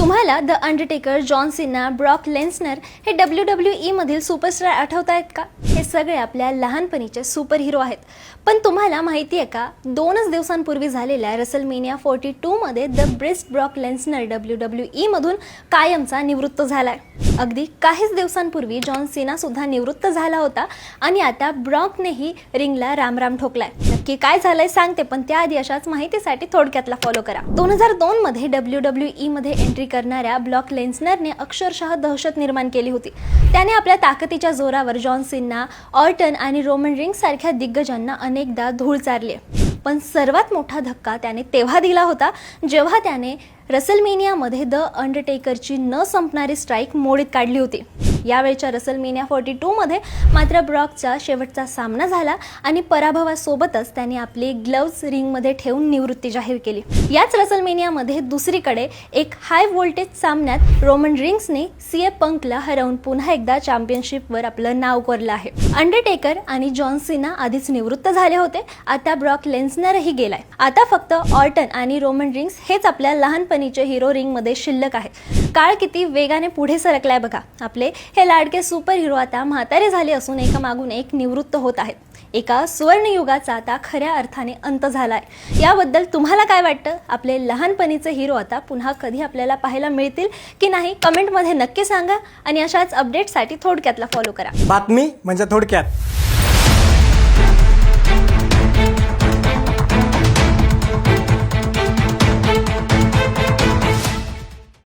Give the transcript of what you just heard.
तुम्हाला the Undertaker, John Cena, Brock Lesnar हे WWE मधील सुपरस्टार आठवत आहेत का? हे सगळे आपल्या लहानपणीचे सुपर हिरो आहेत. पण तुम्हाला माहिती आहे का, 2च दिवसांपूर्वी झालेल्या रेसलमेनिया 42 मध्ये द ब्रिस्ट ब्रॉक लेन्सनर WWE मधून कायमचा निवृत्त झालाय. अगदी काहीच दिवसांपूर्वी जॉन सिना सुद्धा निवृत्त झाला होता आणि आता ब्रॉकनेही रिंगला रामराम ठोकलाय. नक्की काय झालंय सांगते, पण त्याआधी अशाच माहितीसाठी थोडक्यातला फॉलो करा. 2002 मध्ये WWE मध्ये एंट्री करणाऱ्या ब्रॉक लेन्सनरने अक्षरशः दहशत निर्माण केली होती. त्याने आपल्या ताकदीच्या जोरावर जॉन सिना, ऑर्टन आणि रोमन रिंग्स सारख्या दिग्गजांना अनेकदा धूळ चारली. पण सर्वात मोठा धक्का त्याने तेव्हा दिला होता जेव्हा त्याने रेसलमेनियामध्ये द अंडरटेकरची न संपणारी स्ट्राईक मोडीत काढली होती. यावेळच्या रेसलमेनिया 42 मध्ये मात्र ब्रॉकचा शेवटचा सामना झाला आणि पराभवासोबतच त्याने आपली ग्लव्स रिंगमध्ये ठेवून निवृत्ती जाहीर केली. याच रेसलमेनियामध्ये दुसरीकडे एक हाय व्होल्टेज सामन्यात रोमन रिंग्सने सीए पंकला हरवून पुन्हा एकदा चॅम्पियनशिपवर आपलं नाव कोरलं आहे. अंडरटेकर आणि जॉन सिना आधीच निवृत्त झाले होते, आता ब्रॉक लेन्सनरही गेलाय. आता फक्त ऑर्टन आणि रोमन रिंग्स हेच आपल्या लहानपणीचे हिरो रिंगमध्ये शिल्लक आहेत. काळ किती वेगाने पुढे सरकलाय बघा. आपले हे लाडके सुपर हिरो आता म्हातारे झाले असून एकामागून एक निवृत्त होत आहेत. एका सुवर्णयुगाचा आता खऱ्या अर्थाने अंत झालाय. याबद्दल तुम्हाला काय वाटतं? आपले लहानपणीचे हिरो आता पुन्हा कधी आपल्याला पाहायला मिळतील की नाही, कमेंटमध्ये नक्की सांगा आणि अशाच अपडेटसाठी थोडक्यातला फॉलो करा. बातमी म्हणजे थोडक्यात.